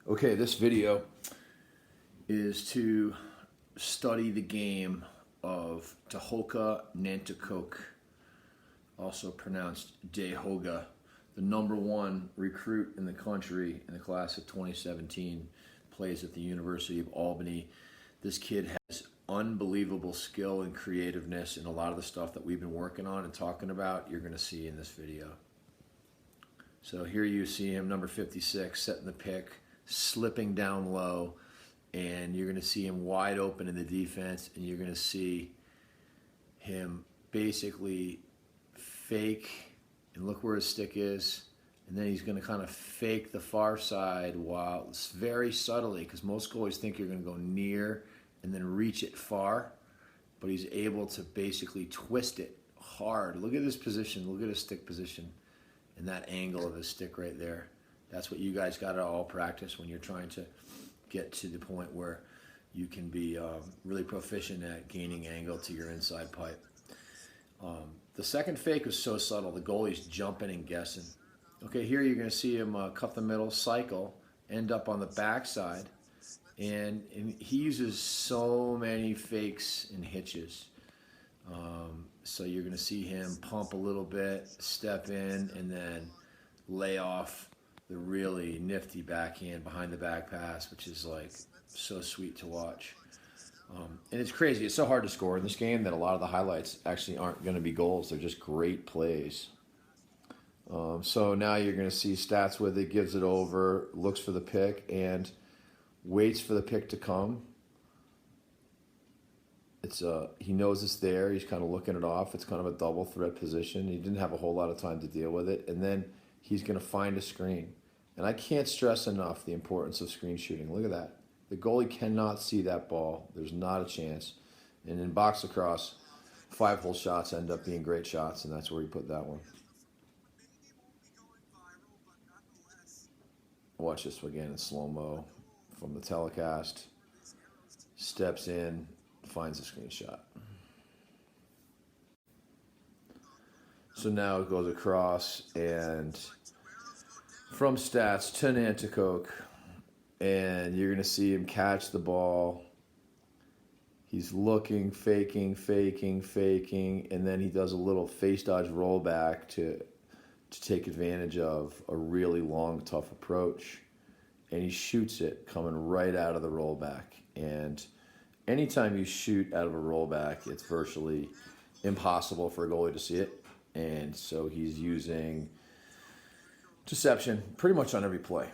Okay, this video is to study the game of Tehoka Nanticoke, also pronounced Tehoka, the #1 recruit in the country in the class of 2017, plays at the University of Albany. This kid has unbelievable skill and creativeness, and a lot of the stuff that we've been working on and talking about, you're going to see in this video. So here you see him, number 56, setting the pick, slipping down low, and you're going to see him wide open in the defense, and you're going to see him basically fake, and look where his stick is, and then he's going to kind of fake the far side while it's very subtly, because most goalies think you're going to go near and then reach it far, but he's able to basically twist it hard. Look at his position, look at his stick position, and that angle of his stick right there. That's what you guys got to all practice when you're trying to get to the point where you can be really proficient at gaining angle to your inside pipe. The second fake was so subtle, the goalie's jumping and guessing. Okay, here you're going to see him cut the middle, cycle, end up on the backside, and he uses so many fakes and hitches. So you're going to see him pump a little bit, step in, and then lay off the really nifty backhand behind the back pass, which is like so sweet to watch. And it's crazy. It's so hard to score in this game that a lot of the highlights actually aren't going to be goals. They're just great plays. So now you're going to see stats with it, gives it over, looks for the pick, and waits for the pick to come. He knows it's there. He's kind of looking it off. It's kind of a double threat position. He didn't have a whole lot of time to deal with it. And then he's going to find a screen. And I can't stress enough the importance of screen shooting. Look at that. The goalie cannot see that ball. There's not a chance. And in box lacrosse, 5-hole shots end up being great shots, and that's where he put that one. Watch this again in slow-mo from the telecast. Steps in, finds a screenshot. So now it goes across, and from stats to Nanticoke, and you're going to see him catch the ball. He's looking, faking, and then he does a little face dodge rollback to take advantage of a really long, tough approach. And he shoots it coming right out of the rollback. And anytime you shoot out of a rollback, it's virtually impossible for a goalie to see it. And so he's using deception pretty much on every play.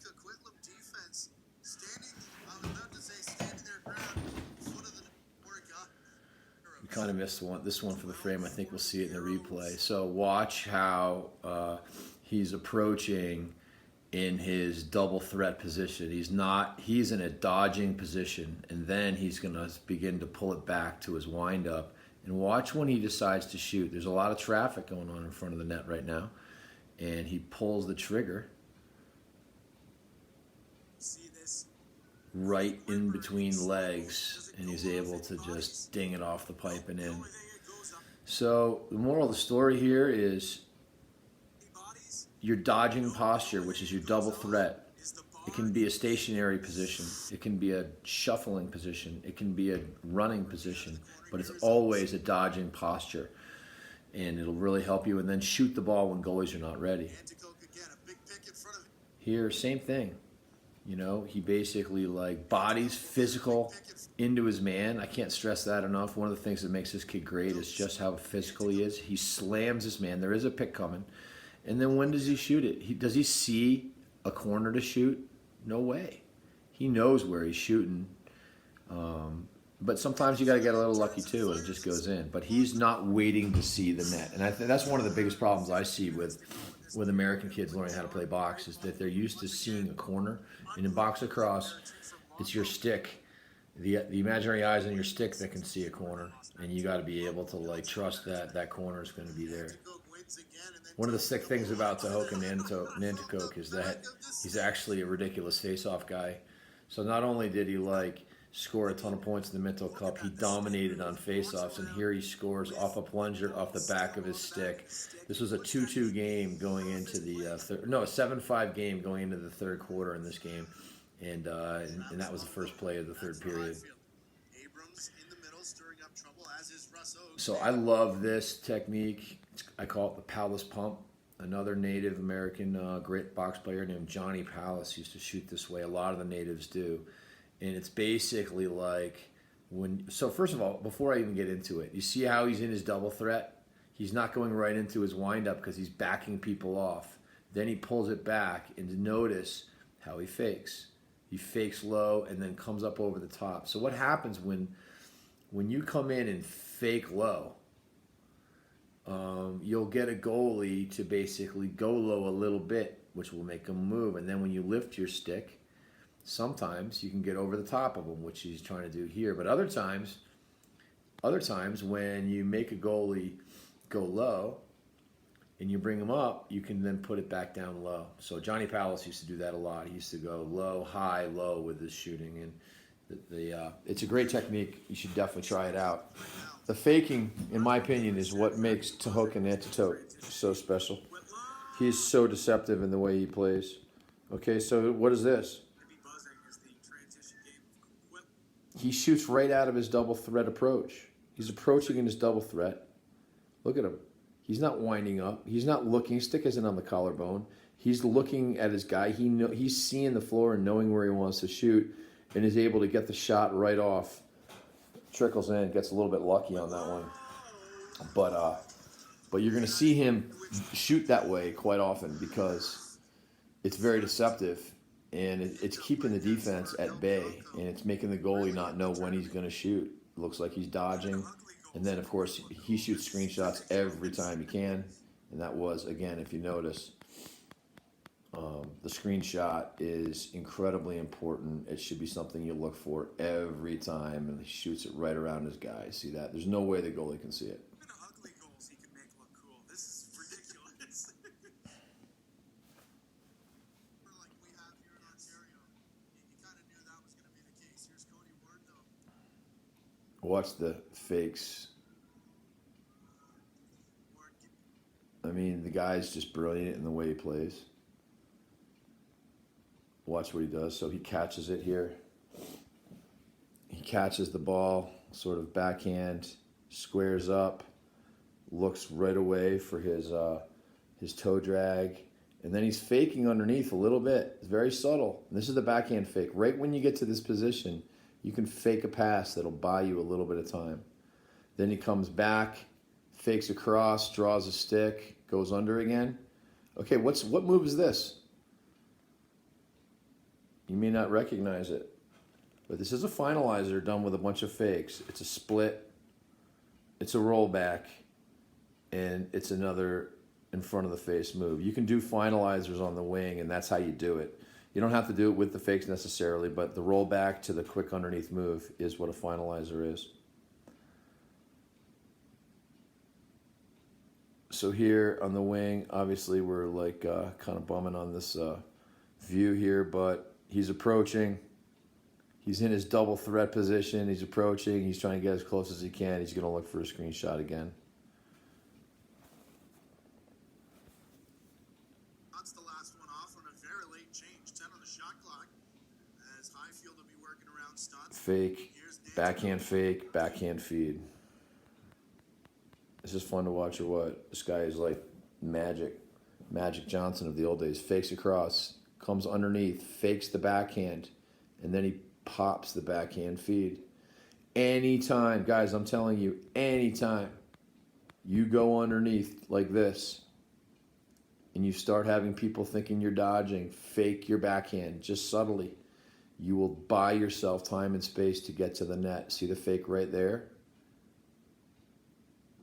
Coquitlam defense standing, I'm about to say standing their ground, foot of the We kind of missed this one for the frame. I think we'll see it in the replay. So watch how he's approaching in his double threat position. He's in a dodging position, and then he's going to begin to pull it back to his windup. And watch when he decides to shoot. There's a lot of traffic going on in front of the net right now, and he pulls the trigger right in between legs, and he's able to just ding it off the pipe and in. So the moral of the story here is your dodging posture, which is your double threat. It can be a stationary position. It can be a shuffling position. It can be a running position, but it's always a dodging posture, and it'll really help you. And then shoot the ball when goalies are not ready. Here, same thing. You know, he basically like bodies physical into his man. I can't stress that enough. One of the things that makes this kid great is just how physical he is. He slams his man. There is a pick coming. And then when does he shoot it? Does he see a corner to shoot? No way. He knows where he's shooting. But sometimes you got to get a little lucky too, and it just goes in. But he's not waiting to see the net. And I think that's one of the biggest problems I see with American kids learning how to play box is that they're used to seeing a corner. And in box lacrosse, it's your stick, the imaginary eyes on your stick that can see a corner, and you got to be able to like trust that corner is going to be there. One of the sick things about Tehoka Nanticoke is that he's actually a ridiculous face-off guy. So not only did he like score a ton of points in the Minto Cup. He dominated on faceoffs, and here he scores off a plunger off the back of his stick. This was a 2-2 game going into the a 7-5 game going into the third quarter in this game, and that was the first play of the third period. So I love this technique. I call it the Palace Pump. Another Native American great box player named Johnny Palace used to shoot this way. A lot of the natives do. And it's basically like so first of all, before I even get into it, you see how he's in his double threat? He's not going right into his windup because he's backing people off. Then he pulls it back, and notice how he fakes. He fakes low and then comes up over the top. So what happens when you come in and fake low? You'll get a goalie to basically go low a little bit, which will make him move. And then when you lift your stick, sometimes you can get over the top of him, which he's trying to do here. But other times when you make a goalie go low and you bring him up, you can then put it back down low. So Johnny Palace used to do that a lot. He used to go low, high, low with his shooting. And it's a great technique. You should definitely try it out. The faking, in my opinion, is what makes Tehoka Nanticoke so special. He's so deceptive in the way he plays. Okay, so what is this? He shoots right out of his double threat approach. He's approaching in his double threat. Look at him. He's not winding up. He's not looking. Stick isn't on the collarbone. He's looking at his guy. He's seeing the floor and knowing where he wants to shoot, and is able to get the shot right off. Trickles in, gets a little bit lucky on that one. But you're going to see him shoot that way quite often because it's very deceptive, and it's keeping the defense at bay, and it's making the goalie not know when he's going to shoot. It looks like he's dodging, and then, of course, he shoots screenshots every time he can, and that was, again, if you notice, the screenshot is incredibly important. It should be something you look for every time, and he shoots it right around his guy. See that? There's no way the goalie can see it. Even ugly goals he can make look cool. This is ridiculous. Like we have here in Ontario, you kind of knew that was going to be the case. Here's Cody Ward, though. Watch the fakes. I mean, the guy's just brilliant in the way he plays. Watch what he does. So he catches it here. He catches the ball, sort of backhand, squares up, looks right away for his toe drag, and then he's faking underneath a little bit. It's very subtle. And this is the backhand fake. Right when you get to this position, you can fake a pass that'll buy you a little bit of time. Then he comes back, fakes across, draws a stick, goes under again. Okay, what move is this? You may not recognize it, but this is a finalizer done with a bunch of fakes. It's a split, it's a rollback, and it's another in front of the face move. You can do finalizers on the wing, and that's how you do it. You don't have to do it with the fakes necessarily, but the rollback to the quick underneath move is what a finalizer is. So here on the wing, obviously we're like kind of bumming on this view here, but he's approaching. He's in his double threat position. He's approaching. He's trying to get as close as he can. He's going to look for a screenshot again. That's the last one off on a very late change. 10 on the shot clock. As Highfield will be working around Stutz. Fake, backhand feed. Is this fun to watch or what? This guy is like Magic Johnson of the old days. Fakes across, comes underneath, fakes the backhand, and then he pops the backhand feed. Anytime, guys, I'm telling you, anytime you go underneath like this and you start having people thinking you're dodging, fake your backhand just subtly. You will buy yourself time and space to get to the net. See the fake right there?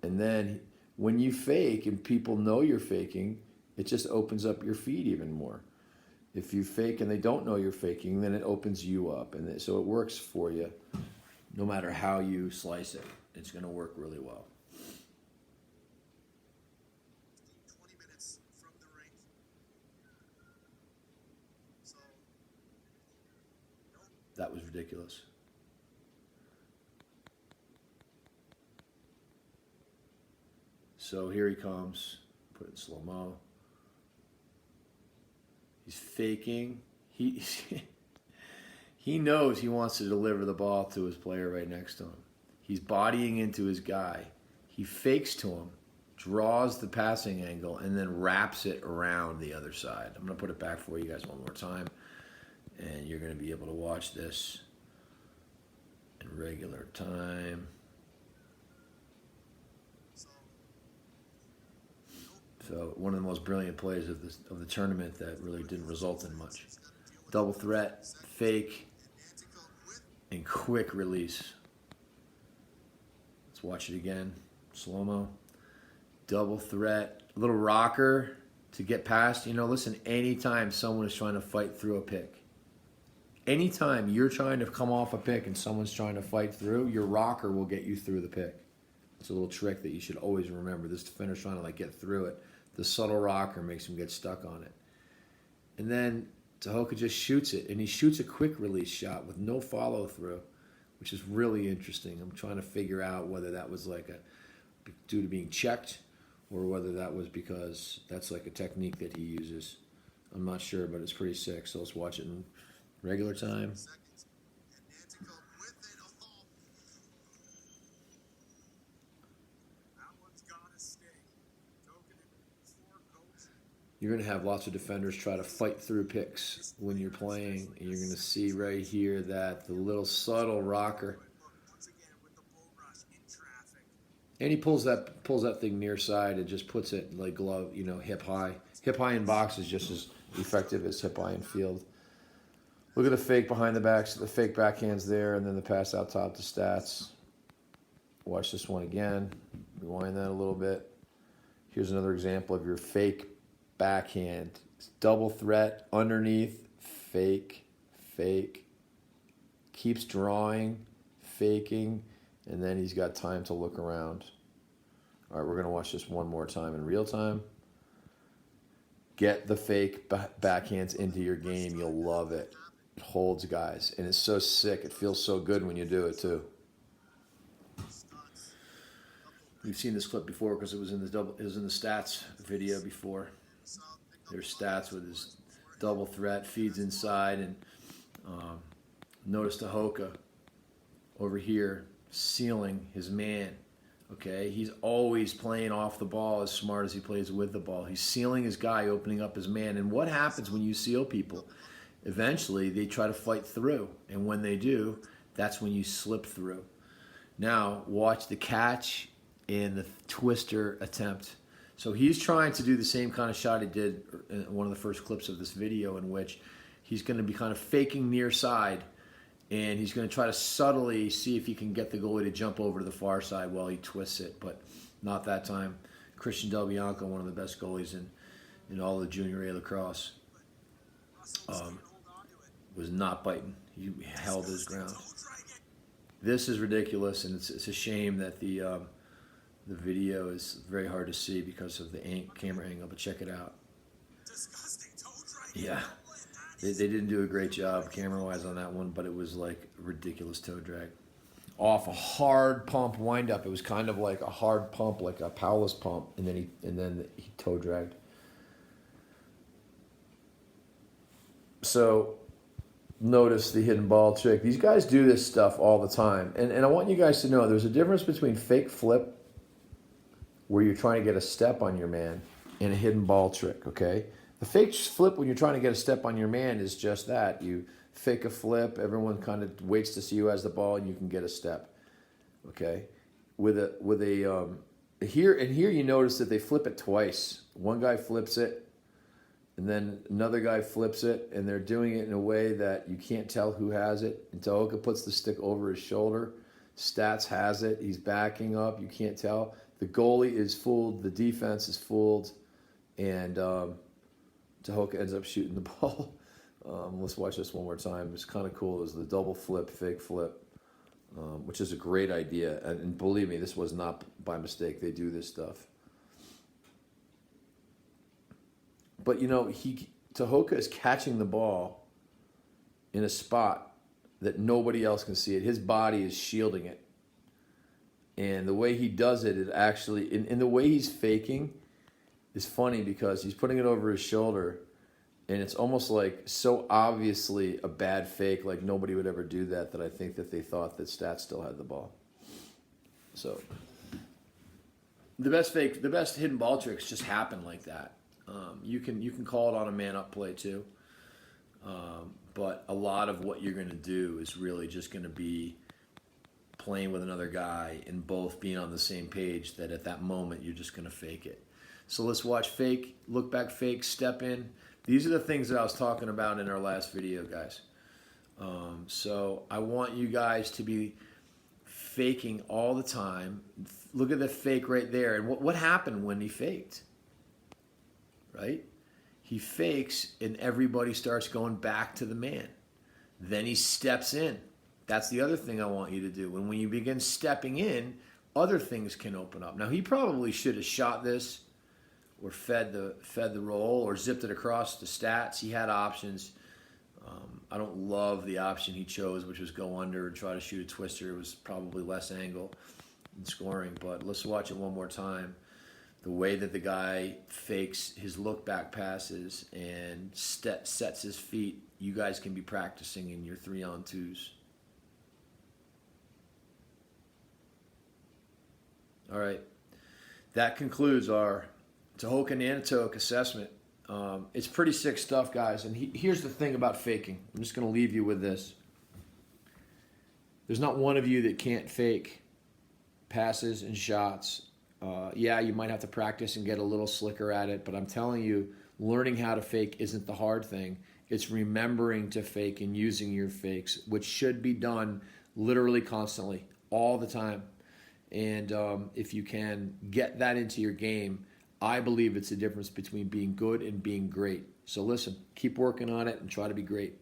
And then when you fake and people know you're faking, it just opens up your feed even more. If you fake and they don't know you're faking, then it opens you up. And so it works for you no matter how you slice it. It's going to work really well. 20 minutes from the rink. So, That was ridiculous. So here he comes. Put it in slow-mo. He's faking. He knows he wants to deliver the ball to his player right next to him. He's bodying into his guy. He fakes to him, draws the passing angle, and then wraps it around the other side. I'm going to put it back for you guys one more time, and you're going to be able to watch this in regular time. So one of the most brilliant plays of the tournament that really didn't result in much. Double threat, fake, and quick release. Let's watch it again. Slow-mo. Double threat. A little rocker to get past. You know, listen, anytime someone is trying to fight through a pick, anytime you're trying to come off a pick and someone's trying to fight through, your rocker will get you through the pick. It's a little trick that you should always remember. This defender's trying to like get through it. The subtle rocker makes him get stuck on it. And then Tehoka just shoots it, and he shoots a quick release shot with no follow through, which is really interesting. I'm trying to figure out whether that was like due to being checked or whether that was because that's like a technique that he uses. I'm not sure, but it's pretty sick. So let's watch it in regular time. You're going to have lots of defenders try to fight through picks when you're playing. And you're going to see right here that the little subtle rocker. And he pulls that thing near side and just puts it like glove, you know, hip high. Hip high in box is just as effective as hip high in field. Look at the fake behind the backs, the fake backhands there, and then the pass out top to stats. Watch this one again. Rewind that a little bit. Here's another example of your fake backhand. Double threat, underneath, fake, fake. Keeps drawing, faking, and then he's got time to look around. All right, we're going to watch this one more time in real time. Get the fake backhands into your game. You'll love it. It holds guys, and it's so sick. It feels so good when you do it, too. We've seen this clip before because it was in the stats video before. There's stats with his double threat, feeds inside, and notice Tehoka over here sealing his man. Okay, he's always playing off the ball as smart as he plays with the ball. He's sealing his guy, opening up his man. And what happens when you seal people? Eventually, they try to fight through, and when they do, that's when you slip through. Now, watch the catch and the twister attempt. So he's trying to do the same kind of shot he did in one of the first clips of this video, in which he's going to be kind of faking near side, and he's going to try to subtly see if he can get the goalie to jump over to the far side while he twists it, but not that time. Christian Del Bianco, one of the best goalies in all of junior A lacrosse, was not biting. He held his ground. This is ridiculous, and it's a shame that the video is very hard to see because of the camera angle, but check it out. Yeah, they didn't do a great job camera-wise on that one, but it was like ridiculous toe drag. Off a hard pump wind-up. It was kind of like a hard pump, like a Paulus pump, and then he toe dragged. So notice the hidden ball trick. These guys do this stuff all the time. And I want you guys to know there's a difference between fake flip, where you're trying to get a step on your man, and a hidden ball trick, okay? The fake flip when you're trying to get a step on your man is just that. You fake a flip, everyone kind of waits to see who has the ball, and you can get a step, okay? Here you notice that they flip it twice. One guy flips it, and then another guy flips it, and they're doing it in a way that you can't tell who has it. And Tehoka puts the stick over his shoulder. Stats has it. He's backing up. You can't tell. The goalie is fooled. The defense is fooled. And Tehoka ends up shooting the ball. Let's watch this one more time. It's kind of cool. It was the double flip, fake flip, which is a great idea. And believe me, this was not by mistake. They do this stuff. But, you know, Tehoka is catching the ball in a spot that nobody else can see it. His body is shielding it. And the way he does it, it actually, in the way he's faking, is funny because he's putting it over his shoulder, and it's almost like so obviously a bad fake, like nobody would ever do that, that I think that they thought that Stats still had the ball. So the best hidden ball tricks just happen like that. You can call it on a man-up play too, but a lot of what you're going to do is really just going to be playing with another guy and both being on the same page, that at that moment you're just going to fake it. So let's watch fake, look back fake, step in. These are the things that I was talking about in our last video, guys. So I want you guys to be faking all the time. Look at the fake right there. And what happened when he faked? Right? He fakes and everybody starts going back to the man. Then he steps in. That's the other thing I want you to do. And when you begin stepping in, other things can open up. Now, he probably should have shot this or fed the roll or zipped it across the Stats. He had options. I don't love the option he chose, which was go under and try to shoot a twister. It was probably less angle in scoring. But let's watch it one more time. The way that the guy fakes his look back passes and sets his feet, you guys can be practicing in your 3-on-2s. All right, that concludes our Tehoka Nanticoke assessment. It's pretty sick stuff, guys. And here's the thing about faking. I'm just going to leave you with this. There's not one of you that can't fake passes and shots. Yeah, you might have to practice and get a little slicker at it, but I'm telling you, learning how to fake isn't the hard thing. It's remembering to fake and using your fakes, which should be done literally constantly, all the time. And if you can get that into your game, I believe it's the difference between being good and being great. So listen, keep working on it and try to be great.